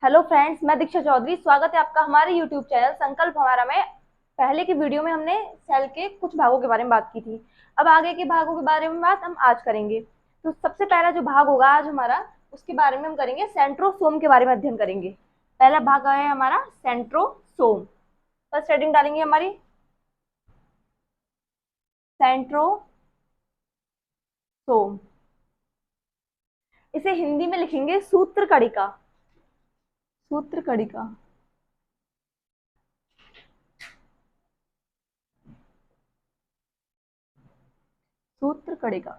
Hello friends, मैं दीक्षा चौधरी। स्वागत है आपका हमारे यूट्यूब चैनल संकल्प हमारा में। पहले की वीडियो में हमने सेल के कुछ भागों के बारे में बात की थी। अब आगे के भागों के बारे में बात हम आज करेंगे। तो सबसे पहला जो भाग होगा आज हमारा, उसके बारे में हम करेंगे सेंट्रोसोम के बारे में अध्ययन करेंगे। पहला भाग है हमारा सेंट्रोसोम। फर्स्ट हेडिंग डालेंगे हमारी सेंट्रोसोम। इसे हिंदी में लिखेंगे सूत्र कणिका। सूत्र कणिका। सूत्र कणिका।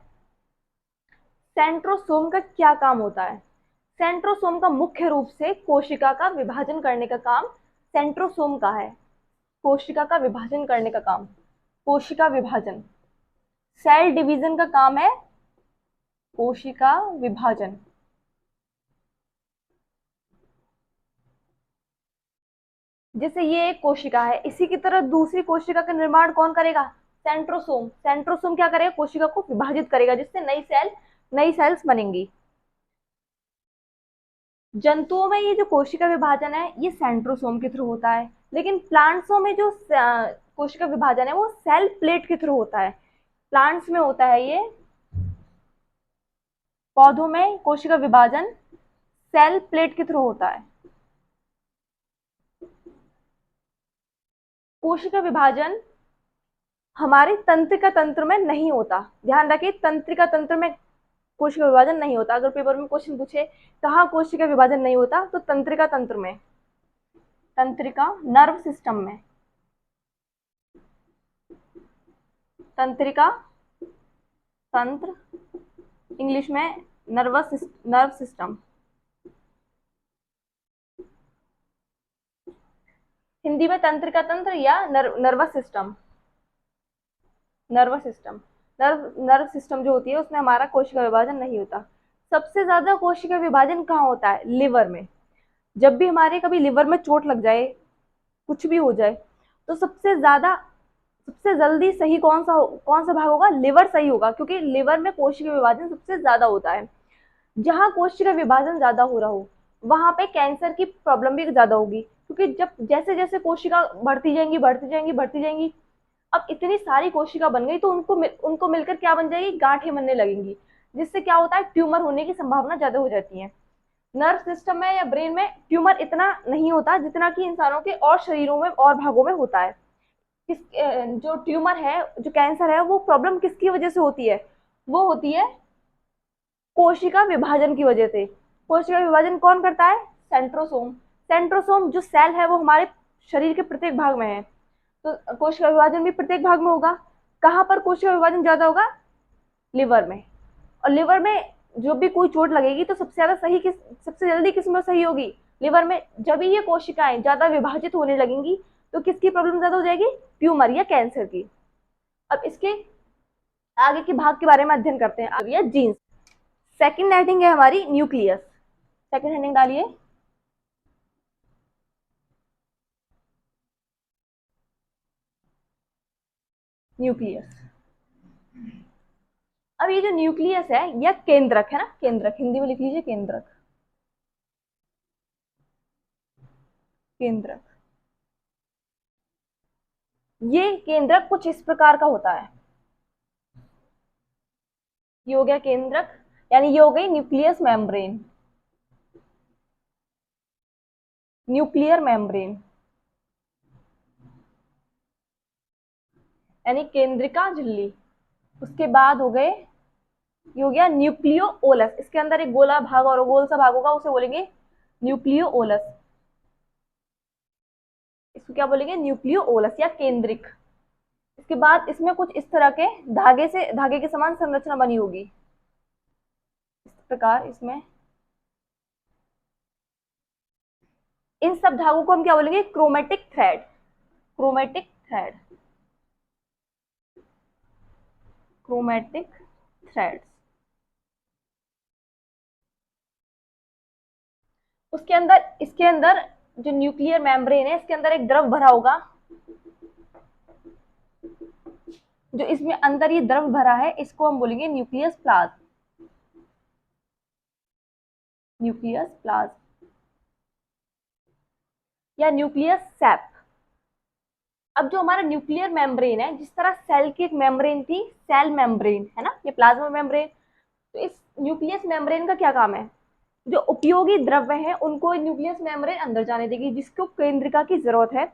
सेंट्रोसोम का क्या काम होता है? सेंट्रोसोम का मुख्य रूप से कोशिका का विभाजन करने का काम सेंट्रोसोम का है। कोशिका का विभाजन करने का काम, कोशिका विभाजन, सेल डिवीजन का काम है कोशिका विभाजन। जैसे ये एक कोशिका है, इसी की तरह दूसरी कोशिका का निर्माण कौन करेगा? सेंट्रोसोम। सेंट्रोसोम क्या करेगा? कोशिका को विभाजित करेगा, जिससे नई सेल्स बनेंगी। जंतुओं में ये जो कोशिका विभाजन है ये सेंट्रोसोम के थ्रू होता है, लेकिन प्लांट्सों में जो कोशिका विभाजन है वो सेल प्लेट के थ्रू होता है। प्लांट्स में होता है ये, पौधों में कोशिका विभाजन सेल प्लेट के थ्रू होता है। कोशिका विभाजन हमारे तंत्रिका तंत्र में नहीं होता। ध्यान रखिए, तंत्रिका तंत्र में कोशिका विभाजन नहीं होता। अगर पेपर में क्वेश्चन पूछे कहाँ कोशिका विभाजन नहीं होता, तो तंत्रिका तंत्र में, तंत्रिका नर्व सिस्टम में, तंत्रिका तंत्र, इंग्लिश में नर्व सिस्टम, हिंदी में तंत्रिका तंत्र या नर्वस सिस्टम। नर्व सिस्टम जो होती है उसमें हमारा कोशिका विभाजन नहीं होता। सबसे ज्यादा कोशिका विभाजन कहाँ होता है? लिवर में। जब भी हमारे कभी लिवर में चोट लग जाए, कुछ भी हो जाए, तो सबसे जल्दी सही कौन सा भाग होगा? लिवर सही होगा, क्योंकि लिवर में कोशिका विभाजन सबसे ज्यादा होता है। जहां कोशिका विभाजन ज्यादा हो रहा हो वहां पे कैंसर की प्रॉब्लम भी ज्यादा होगी, क्योंकि जब जैसे जैसे कोशिका बढ़ती जाएंगी, अब इतनी सारी कोशिका बन गई तो उनको मिलकर क्या बन जाएगी? गांठें बनने लगेंगी, जिससे क्या होता है? ट्यूमर होने की संभावना ज्यादा हो जाती है। नर्व सिस्टम में या ब्रेन में ट्यूमर इतना नहीं होता जितना कि इंसानों के और शरीरों में और भागों में होता है। जो ट्यूमर है, जो कैंसर है, वो प्रॉब्लम किसकी वजह से होती है? वो होती है कोशिका विभाजन की वजह से। कोशिका विभाजन कौन करता है? सेंट्रोसोम। सेंट्रोसोम जो सेल है वो हमारे शरीर के प्रत्येक भाग में है, तो कोशिका विभाजन भी प्रत्येक भाग में होगा। कहाँ पर कोशिका विभाजन ज्यादा होगा? लिवर में। और लिवर में जो भी कोई चोट लगेगी तो सबसे जल्दी किस में सही होगी? लिवर में। जब भी ये कोशिकाएं ज्यादा विभाजित होने लगेंगी तो किसकी प्रॉब्लम ज्यादा हो जाएगी? ट्यूमर या कैंसर की। अब इसके आगे के भाग के बारे में अध्ययन करते हैं। अब ये जीन्स। सेकंड हेडिंग है हमारी न्यूक्लियस। सेकंड हेडिंग डालिए न्यूक्लियस। अब ये जो न्यूक्लियस है यह केंद्रक है ना, केंद्रक हिंदी में लिख लीजिए, केंद्रक। केंद्रक, ये केंद्रक कुछ इस प्रकार का होता है। ये हो गया केंद्रक, यानी ये हो गई न्यूक्लियस मेम्ब्रेन, न्यूक्लियर मेम्ब्रेन, यानी केंद्रिका झिल्ली। उसके बाद हो गए, ये हो गया न्यूक्लियोलस। इसके अंदर एक गोला भाग और गोल सा भाग होगा, उसे बोलेंगे न्यूक्लियोलस। इसको क्या बोलेंगे? न्यूक्लियोलस या केंद्रिक। इसके बाद इसमें कुछ इस तरह के धागे के समान संरचना बनी होगी, इस प्रकार। इसमें इन सब धागों को हम क्या बोलेंगे? Chromatic thread. Chromatic thread, chromatic threads. इसके अंदर जो न्यूक्लियर मेम्ब्रेन है, इसके अंदर एक द्रव भरा होगा। जो इसमें अंदर ये द्रव भरा है इसको हम बोलेंगे न्यूक्लियस प्लाज्म। Nucleus plasm. या न्यूक्लियस सैप। अब जो हमारा न्यूक्लियर मेम्ब्रेन है, जिस तरह सेल की एक मेम्ब्रेन थी सेल मेम्ब्रेन, है ना, ये प्लाज्मा मेम्ब्रेन, तो इस न्यूक्लियस मेम्ब्रेन का क्या काम है, जो उपयोगी द्रव्य है उनको न्यूक्लियस मेम्ब्रेन अंदर जाने देगी, जिसको केंद्रिका की जरूरत है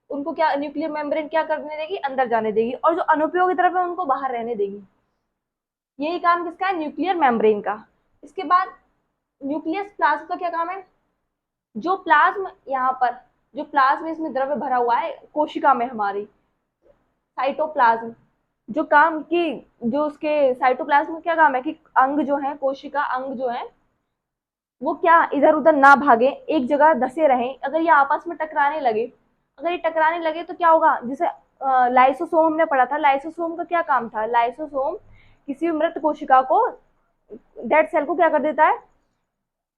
उनको क्या न्यूक्लियर मेम्ब्रेन क्या करने देगी, अंदर जाने देगी, और जो अनुपयोगी द्रव्य है उनको बाहर रहने देगी। यही काम किसका है, न्यूक्लियर मेम्ब्रेन का। इसके बाद न्यूक्लियस प्लाज्म का क्या काम है, जो प्लाज्म यहाँ पर, जो प्लाज्म इसमें द्रव्य भरा हुआ है कोशिका में हमारी, साइटोप्लाज्म, जो काम की, जो उसके साइटोप्लाज्म का क्या काम है कि अंग जो है, कोशिका अंग जो है वो क्या इधर उधर ना भागे, एक जगह धसे रहें। अगर ये आपस में टकराने लगे, अगर ये टकराने लगे तो क्या होगा, जैसे लाइसोसोम हमने पढ़ा था, लाइसोसोम का क्या काम था, लाइसोसोम किसी भी मृत कोशिका को, डेड सेल को क्या कर देता है,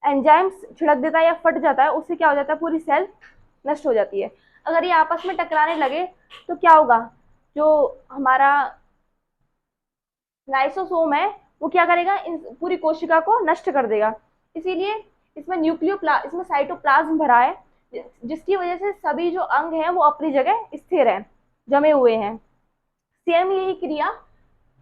एंजाइम्स छिड़क देता है या फट जाता है, उससे क्या हो जाता है, पूरी सेल नष्ट हो जाती है। अगर ये आपस में टकराने लगे तो क्या होगा, जो हमारा लाइसोसोम है वो क्या करेगा, इन पूरी कोशिका को नष्ट कर देगा। इसीलिए इसमें इसमें साइटोप्लाज्म भरा है, जिसकी वजह से सभी जो अंग हैं वो अपनी जगह स्थिर हैं, जमे हुए हैं। सेम यही क्रिया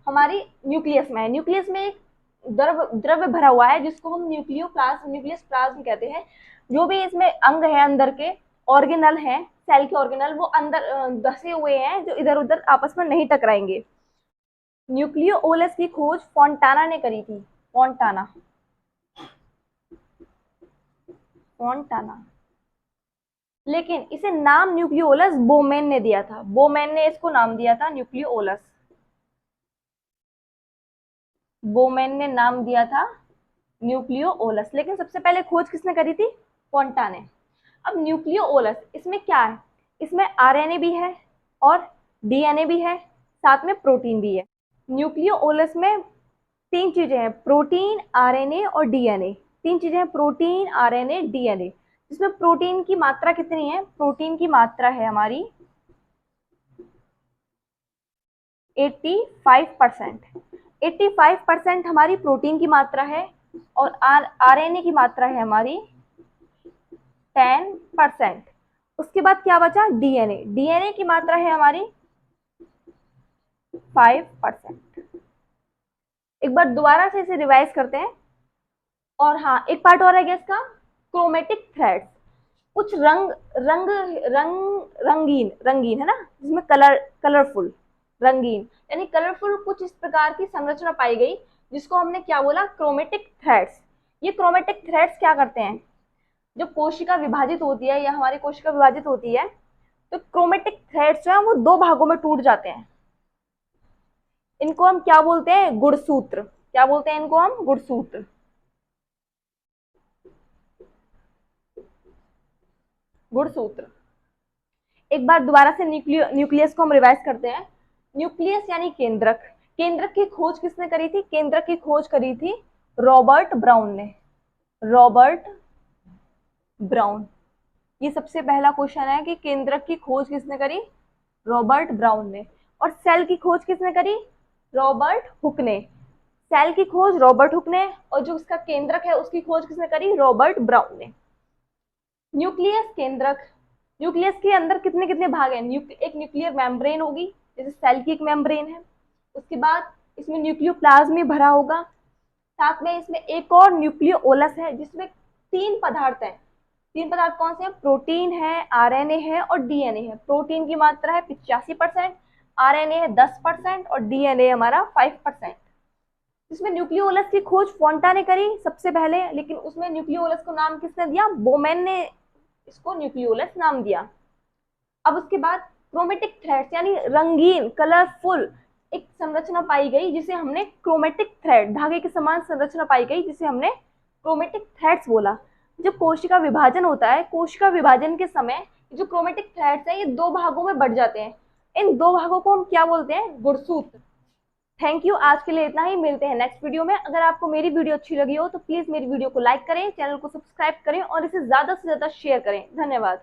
हमारी न्यूक्लियस में है। न्यूक्लियस में एक द्रव्य भरा हुआ है जिसको हम न्यूक्लियस प्लाज्म कहते हैं। जो भी इसमें अंग है, अंदर के ऑर्गेनल हैं, सेल के ऑर्गेनल, वो अंदर धसे हुए हैं, जो इधर उधर आपस में नहीं टकराएंगे। न्यूक्लियोलस की खोज फोंटाना ने करी थी, फोंटाना, लेकिन इसे नाम न्यूक्लियोलस बोमेन ने दिया था, बोमेन ने इसको नाम दिया था न्यूक्लियोलस, बोमेन ने नाम दिया था न्यूक्लियोलस, लेकिन सबसे पहले खोज किसने करी थी, फोंटा ने। अब न्यूक्लियोलस, इसमें क्या है, इसमें आरएनए भी है और डीएनए भी है, साथ में प्रोटीन भी है। न्यूक्लियोलस में तीन चीजें हैं, प्रोटीन, आरएनए और डीएनए। तीन चीजें हैं, प्रोटीन, आरएनए, डीएनए। इसमें प्रोटीन की मात्रा कितनी है, प्रोटीन की मात्रा है हमारी 85%। 85% हमारी प्रोटीन की मात्रा है और आरएनए की मात्रा है हमारी 10%। उसके बाद क्या बचा, डीएनए, डीएनए की मात्रा है हमारी 5%। एक बार दोबारा से इसे रिवाइज करते हैं। और हाँ, एक पार्ट और है क्या इसका, क्रोमेटिक थ्रेड्स, कुछ रंगीन है ना, जिसमें कलरफुल, रंगीन यानी कलरफुल कुछ इस प्रकार की संरचना पाई गई, जिसको हमने क्या बोला, क्रोमेटिक थ्रेड्स। ये क्रोमेटिक थ्रेड्स क्या करते हैं, जब कोशिका विभाजित होती है या हमारी कोशिका विभाजित होती है तो क्रोमेटिक थ्रेड्स जो है वो दो भागों में टूट जाते हैं। इनको हम क्या बोलते हैं, गुणसूत्र। क्या बोलते हैं इनको हम, गुणसूत्र। गुणसूत्र। एक बार दोबारा से न्यूक्लियस को हम रिवाइज करते हैं। न्यूक्लियस यानी केंद्रक। केंद्रक की खोज किसने करी थी, केंद्रक की खोज करी थी रॉबर्ट ब्राउन ने, रॉबर्ट ब्राउन। ये सबसे पहला क्वेश्चन है कि केंद्रक की खोज किसने करी, रॉबर्ट ब्राउन ने। और सेल की खोज किसने करी, रॉबर्ट हुक ने। सेल की खोज रॉबर्ट हुक ने, और जो उसका केंद्रक है उसकी खोज किसने करी, रॉबर्ट ब्राउन ने। न्यूक्लियस केंद्रक, न्यूक्लियस के अंदर कितने कितने भाग हैं, एक न्यूक्लियर मेम्ब्रेन होगी, जैसे सेल की एक मेम्ब्रेन है। उसके बाद इसमें न्यूक्लियोप्लाज्म भी भरा होगा, साथ में इसमें एक और न्यूक्लियोलस है जिसमें तीन पदार्थ हैं। तीन पदार्थ कौन से हैं, प्रोटीन है, आरएनए है और डीएनए है। प्रोटीन की मात्रा है 85%, आरएनए है 10% और डीएनए हमारा 5%। इसमें न्यूक्लियोलस की खोज फोंटा ने करी सबसे पहले, लेकिन उसमें न्यूक्लियोलस को नाम किसने दिया, बोमेन ने इसको न्यूक्लियोलस नाम दिया। अब उसके बाद क्रोमेटिक थ्रेड्स यानी रंगीन, कलरफुल एक संरचना पाई गई, जिसे हमने क्रोमेटिक थ्रेड, धागे के समान संरचना पाई गई, जिसे हमने क्रोमेटिक थ्रेड्स बोला। जब कोशिका विभाजन होता है, कोशिका विभाजन के समय जो क्रोमेटिक थ्रेड्स हैं ये दो भागों में बढ़ जाते हैं। इन दो भागों को हम क्या बोलते हैं, गुणसूत्र। थैंक यू, आज के लिए इतना ही, मिलते हैं नेक्स्ट वीडियो में। अगर आपको मेरी वीडियो अच्छी लगी हो तो प्लीज मेरी वीडियो को लाइक करें, चैनल को सब्सक्राइब करें और इसे ज्यादा से ज्यादा शेयर करें। धन्यवाद।